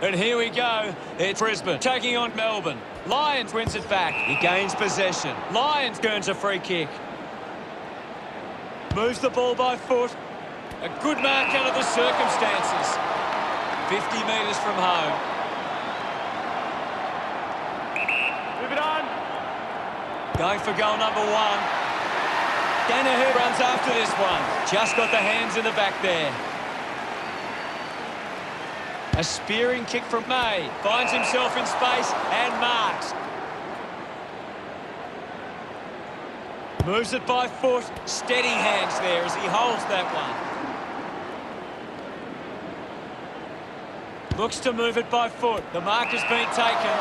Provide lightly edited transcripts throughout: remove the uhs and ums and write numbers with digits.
And here we go. It's Brisbane taking on Melbourne. Lions wins it back. He gains possession. Lions earns a free kick. Moves the ball by foot. A good mark under the circumstances. 50 metres from home. Move it on. Going for goal number 1. Neighbourhood runs after this one. Just got the hands in the back there. A spearing kick from May. Finds himself in space and marks. Moves it by foot. Steady hands there as he holds that one. Looks to move it by foot. The mark has been taken.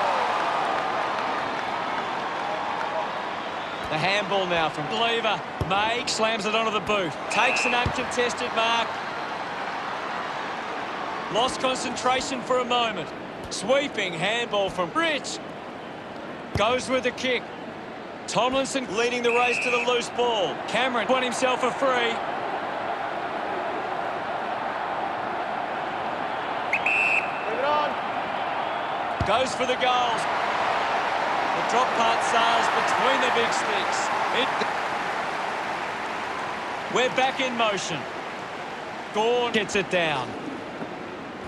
The handball now from Lever. May slams it onto the boot. Takes an uncontested mark. Lost concentration for a moment. Sweeping handball from Rich. Goes with the kick. Tomlinson leading the race to the loose ball. Cameron won himself a free. Move it on. Goes for the goals. The drop part sails between the big sticks. We're back in motion. Gorn gets it down.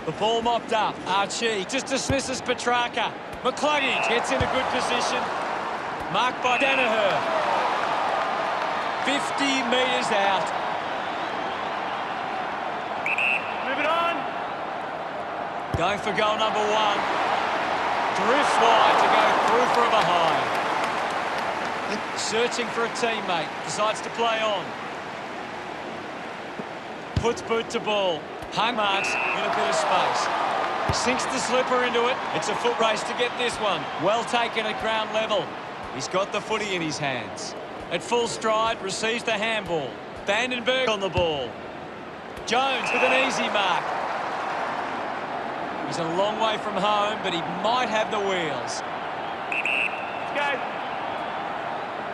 The ball mopped up. Archie just dismisses Petrarca. McCluggage gets in a good position. Marked by Danaher. 50 metres out. Move it on. Going for goal number 1. Drifts wide to go through for a behind. Searching for a teammate. Decides to play on. Puts boot to ball. Hung marks in a bit of space. Sinks the slipper into it. It's a foot race to get this one. Well taken at ground level. He's got the footy in his hands. At full stride, receives the handball. Vandenberg on the ball. Jones with an easy mark. He's a long way from home, but he might have the wheels. Let's go.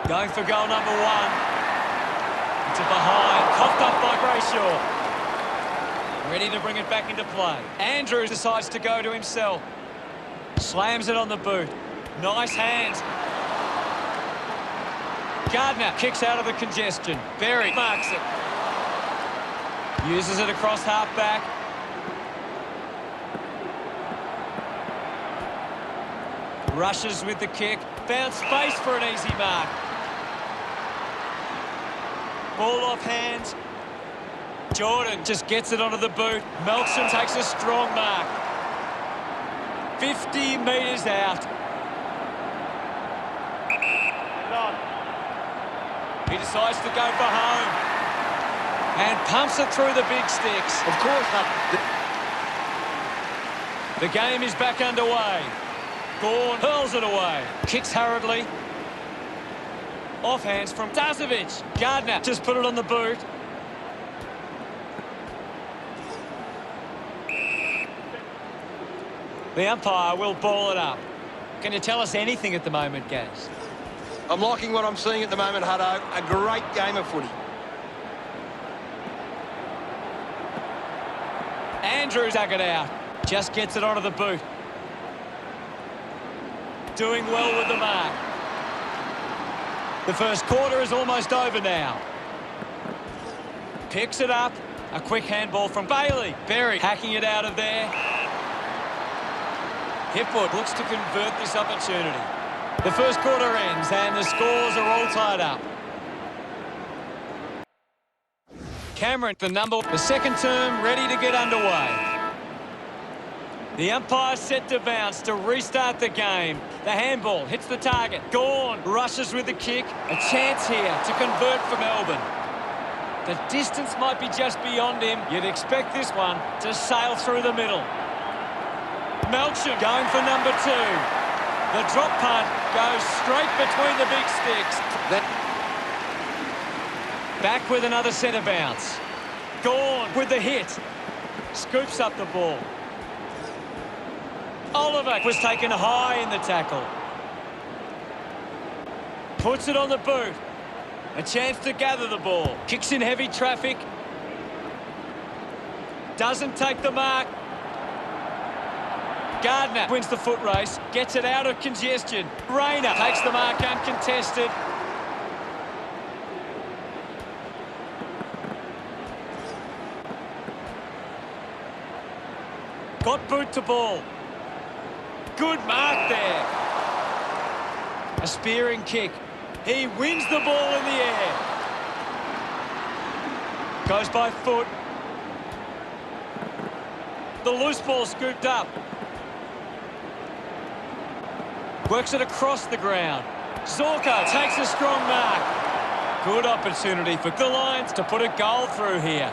Going for goal number 1. It's a behind. Coughed up by Brayshaw. Ready to bring it back into play. Andrews decides to go to himself. Slams it on the boot. Nice hands. Gardner kicks out of the congestion. Berry marks it. Uses it across half-back. Rushes with the kick. Found space for an easy mark. Ball off hands. Jordan just gets it onto the boot. Melksham takes a strong mark. 50 metres out. He decides to go for home. And pumps it through the big sticks. Of course not. The game is back underway. Gorn hurls it away. Kicks hurriedly. Off hands from Dazovic. Gardner just put it on the boot. The umpire will ball it up. Can you tell us anything at the moment, Gaz? I'm liking what I'm seeing at the moment, Hutto. A great game of footy. Andrews dug it out. Just gets it onto the boot. Doing well with the mark. The first quarter is almost over now. Picks it up. A quick handball from Bailey. Berry hacking it out of there. Hipwood looks to convert this opportunity. The first quarter ends and the scores are all tied up. Cameron, the second term, ready to get underway. The umpire set to bounce to restart the game. The handball hits the target. Gorn rushes with the kick. A chance here to convert for Melbourne. The distance might be just beyond him. You'd expect this one to sail through the middle. Melksham going for number 2. The drop punt goes straight between the big sticks. Back with another centre bounce. Gorn with the hit. Scoops up the ball. Oliver was taken high in the tackle. Puts it on the boot. A chance to gather the ball. Kicks in heavy traffic. Doesn't take the mark. Gardner wins the foot race, gets it out of congestion. Rayner takes the mark uncontested. Got boot to ball. Good mark there. A spearing kick. He wins the ball in the air. Goes by foot. The loose ball scooped up. Works it across the ground. Zorko takes a strong mark. Good opportunity for the Lions to put a goal through here.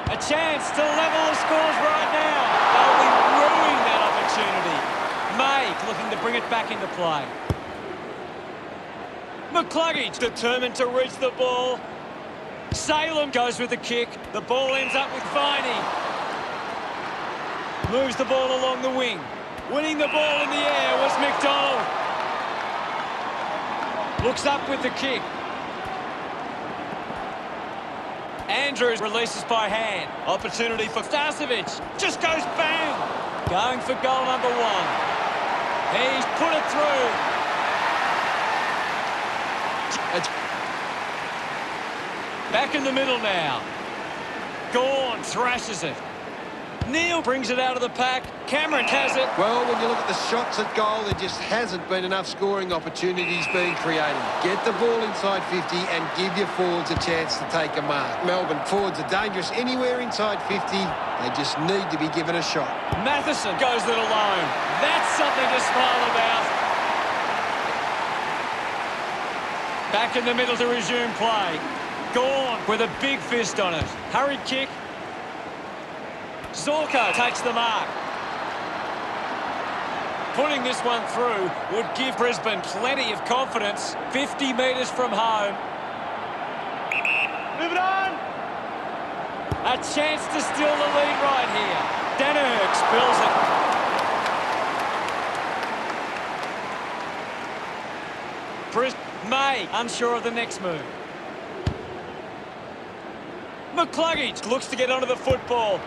A chance to level the scores right now. They'll be ruining that opportunity. May looking to bring it back into play. McCluggage determined to reach the ball. Salem goes with the kick. The ball ends up with Viney. Moves the ball along the wing. Winning the ball in the air was McDonald. Looks up with the kick. Andrews releases by hand. Opportunity for Starcevic. Just goes bang. Going for goal number one. He's put it through. Back in the middle now. Gawn thrashes it. Neil brings it out of the pack. Cameron has it. Well, when you look at the shots at goal, there just hasn't been enough scoring opportunities being created. Get the ball inside 50 and give your forwards a chance to take a mark. Melbourne forwards are dangerous anywhere inside 50. They just need to be given a shot. Matheson goes it alone. That's something to smile about. Back in the middle to resume play. Gawn with a big fist on it. Hurried kick. Zorko takes the mark. Putting this one through would give Brisbane plenty of confidence. 50 metres from home. Move it on! A chance to steal the lead right here. Danaher spills it. Brisbane, May, unsure of the next move. McCluggage looks to get onto the football.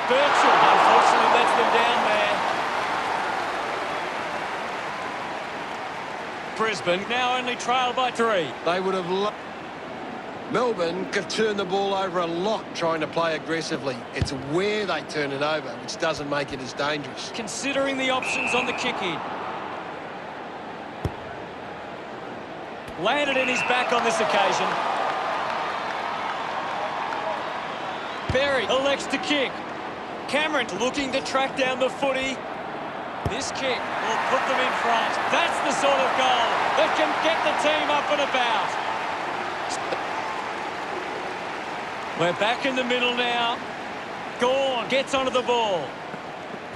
Birchall unfortunately lets them down there. Brisbane now only trail by 3. They would have loved... Melbourne could turn the ball over a lot trying to play aggressively. It's where they turn it over, which doesn't make it as dangerous. Considering the options on the kick-in. Landed in his back on this occasion. Berry elects to kick. Cameron looking to track down the footy. This kick will put them in front. That's the sort of goal that can get the team up and about. We're back in the middle now. Gawn gets onto the ball.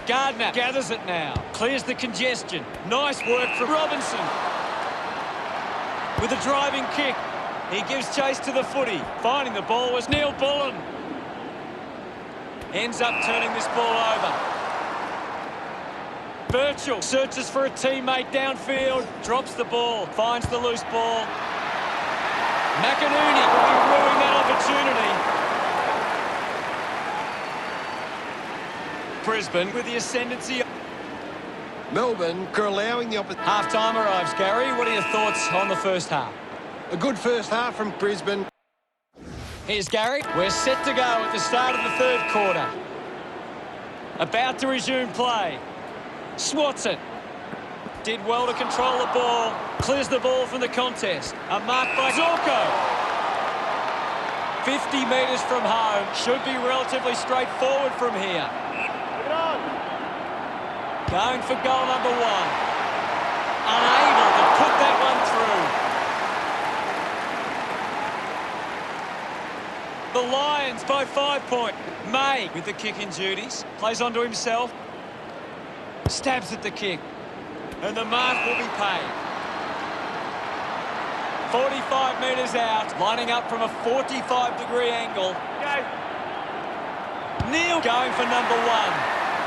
Gardner gathers it now. Clears the congestion. Nice work from Robinson. With a driving kick. He gives chase to the footy. Finding the ball was Neil Bullen. Ends up turning this ball over. Birchall searches for a teammate downfield. Drops the ball. Finds the loose ball. McInerney will be ruining that opportunity. Brisbane with the ascendancy. Melbourne are allowing the opposition. Half-time arrives, Gary. What are your thoughts on the first half? A good first half from Brisbane. Here's Gary. We're set to go at the start of the third quarter. About to resume play. Swats it. Did well to control the ball. Clears the ball from the contest. A mark by Zorko. 50 metres from home. Should be relatively straightforward from here. Move it on! Going for goal number one. Unable to put that one through. The Lions by 5 points. May with the kick in duties. Plays onto himself. Stabs at the kick. And the mark will be paid. 45 metres out. Lining up from a 45-degree angle. Go! Neil going for number one.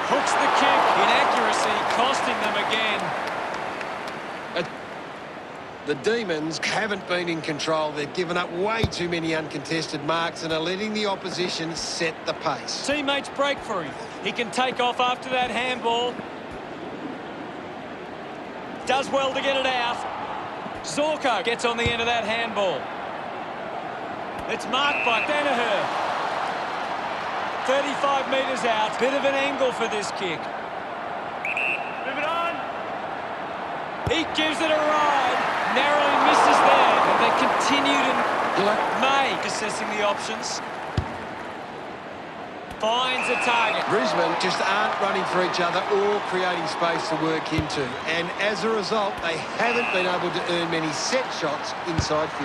Hooks the kick. Inaccuracy costing them again. The Demons haven't been in control. They've given up way too many uncontested marks and are letting the opposition set the pace. Teammates break for him. He can take off after that handball. Does well to get it out. Zorko gets on the end of that handball. It's marked by Danaher. 35 metres out. Bit of an angle for this kick. Move it on. He gives it a ride. Narrowly misses there. And they continue to... May assessing the options. Finds a target. Brisbane just aren't running for each other or creating space to work into. And as a result, they haven't been able to earn many set shots inside 50.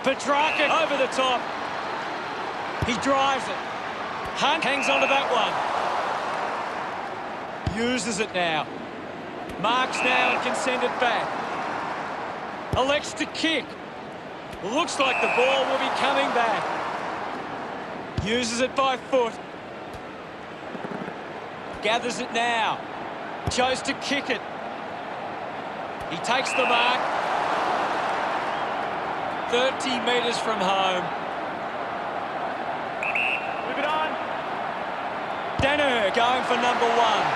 Petrarca over the top. He drives it. Hunt hangs onto that one. Uses it now. Marks now and can send it back. Elects to kick. Looks like the ball will be coming back. Uses it by foot. Gathers it now. Chose to kick it. He takes the mark. 30 metres from home. Move it on. Danaher going for number one.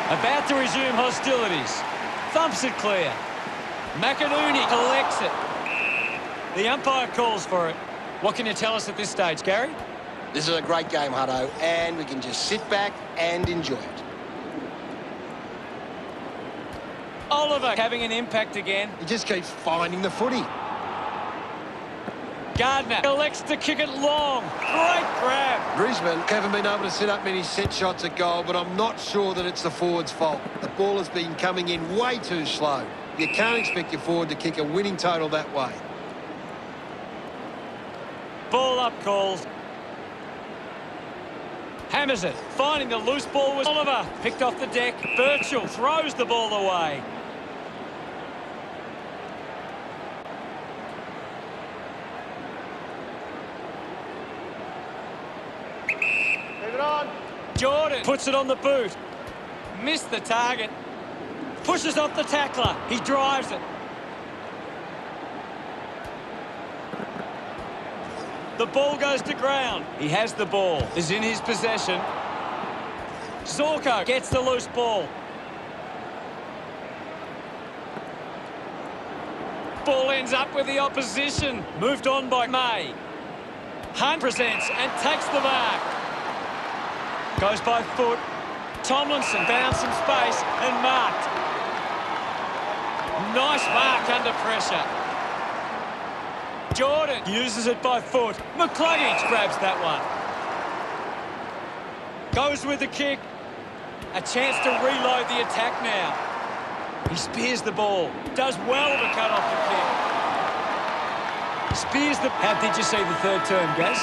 About to resume hostilities. Thumps it clear. McInerney collects it. The umpire calls for it. What can you tell us at this stage, Gary? This is a great game, Hutto, and we can just sit back and enjoy it. Oliver having an impact again. He just keeps finding the footy. Gardner elects to kick it long. Great grab. Brisbane haven't been able to set up many set shots at goal, but I'm not sure that it's the forward's fault. The ball has been coming in way too slow. You can't expect your forward to kick a winning total that way. Ball up calls. Hammers it. Finding the loose ball was Oliver. Picked off the deck. Birchall throws the ball away. Jordan puts it on the boot. Missed the target. Pushes off the tackler. He drives it. The ball goes to ground. He has the ball. Is in his possession. Zorko gets the loose ball. Ball ends up with the opposition. Moved on by May. Hunt presents and takes the mark. Goes by foot. Tomlinson found some space and marked. Nice mark under pressure. Jordan uses it by foot. McCluggage grabs that one. Goes with the kick. A chance to reload the attack now. He spears the ball. Does well to cut off the kick. Spears the... How did you see the third term, Gaz?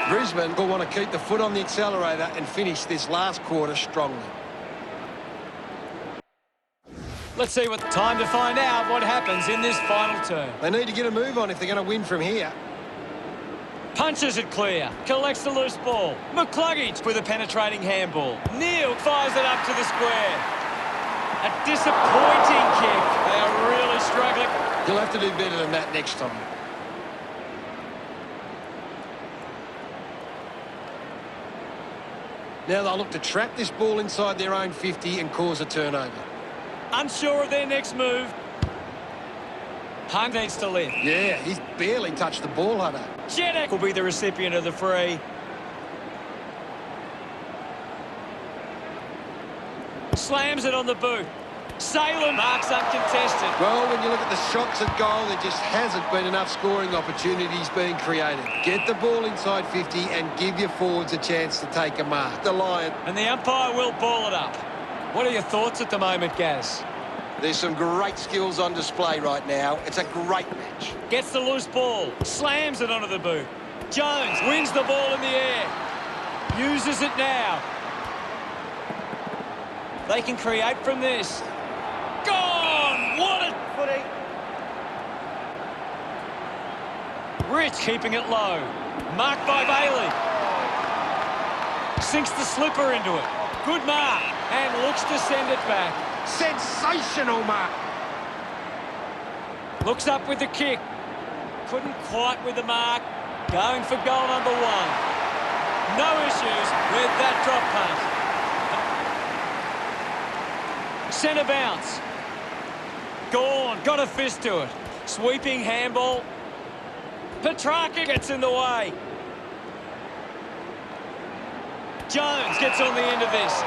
Brisbane will want to keep the foot on the accelerator and finish this last quarter strongly. Let's see what time to find out what happens in this final term. They need to get a move on if they're going to win from here. Punches it clear. Collects the loose ball. McCluggage with a penetrating handball. Neal fires it up to the square. A disappointing kick. They are really struggling. You'll have to do better than that next time. Now they'll look to trap this ball inside their own 50 and cause a turnover. Unsure of their next move. Hunt needs to lift. Yeah, he's barely touched the ball, Hunter. Jedek will be the recipient of the free. Slams it on the boot. Salem marks uncontested. Well, when you look at the shots at goal, there just hasn't been enough scoring opportunities being created. Get the ball inside 50 and give your forwards a chance to take a mark. The Lion. And the umpire will ball it up. What are your thoughts at the moment, Gaz? There's some great skills on display right now. It's a great match. Gets the loose ball. Slams it onto the boot. Jones wins the ball in the air. Uses it now. They can create from this. Gone! What a footy! Rich keeping it low. Marked by Bailey. Sinks the slipper into it. Good mark. And looks to send it back. Sensational mark. Looks up with the kick. Couldn't quite with the mark. Going for goal number 1. No issues with that drop punt. Centre bounce. Gone. Got a fist to it. Sweeping handball. Petrarca gets in the way. Jones gets on the end of this.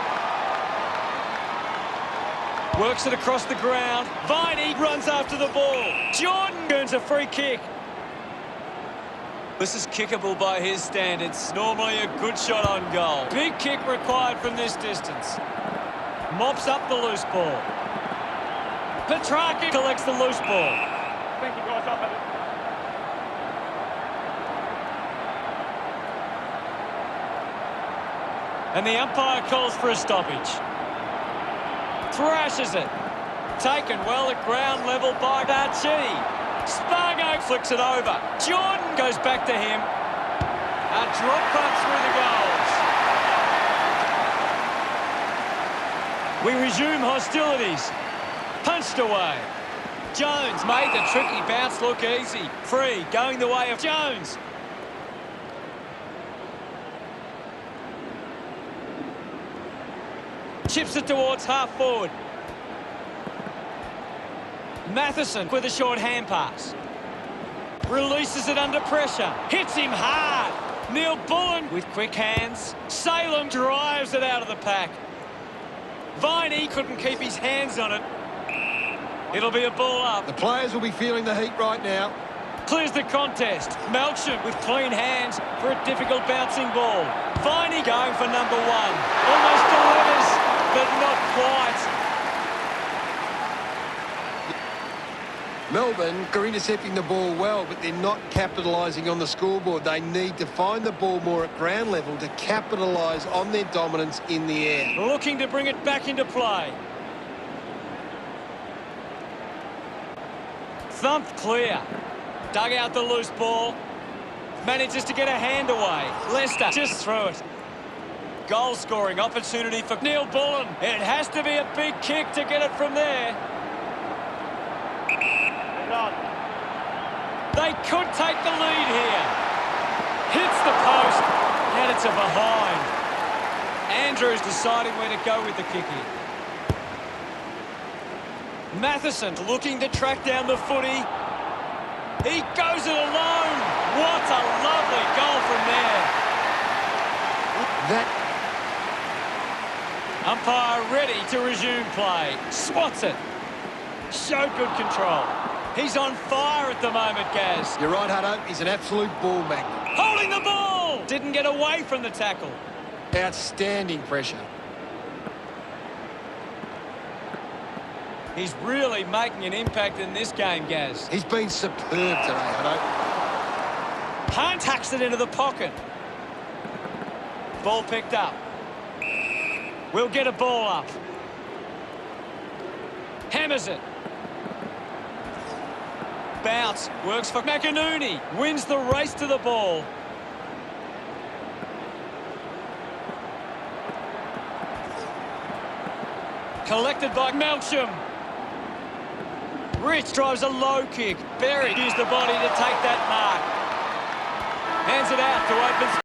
Works it across the ground. Viney runs after the ball. Jordan earns a free kick. This is kickable by his standards. Normally a good shot on goal. Big kick required from this distance. Mops up the loose ball. Petrarca collects the loose ball. Thank you guys up at it. And the umpire calls for a stoppage. Thrashes it. Taken well at ground level by Darchi. Spargo flicks it over. Jordan goes back to him. A drop punt through the goals. We resume hostilities. Punched away. Jones made the tricky bounce look easy. Free, going the way of Jones. Chips it towards half forward. Matheson with a short hand pass. Releases it under pressure. Hits him hard. Neil Bullen with quick hands. Salem drives it out of the pack. Viney couldn't keep his hands on it. It'll be a ball up. The players will be feeling the heat right now. Clears the contest. Melcham with clean hands for a difficult bouncing ball. Viney going for number 1. Almost delivers, but not quite. Melbourne are intercepting the ball well, but they're not capitalising on the scoreboard. They need to find the ball more at ground level to capitalise on their dominance in the air. Looking to bring it back into play. Thumped clear. Dug out the loose ball. Manages to get a hand away. Leicester just through it. Goal scoring opportunity for Neil Bullen. It has to be a big kick to get it from there. They could take the lead here. Hits the post, and it's a behind. Andrews deciding where to go with the kick here. Matheson looking to track down the footy. He goes it alone. What a lovely goal from there. Umpire ready to resume play. Swats it. Showed good control. He's on fire at the moment, Gaz. You're right, Hutto. He's an absolute ball magnet. Holding the ball! Didn't get away from the tackle. Outstanding pressure. He's really making an impact in this game, Gaz. He's been superb today, Hutto. Hunt tucks it into the pocket. Ball picked up. We'll get a ball up. Hammers it. Bounce. Works for McInerney. Wins the race to the ball. Collected by Melcham. Rich drives a low kick. Berry used the body to take that mark. Hands it out to open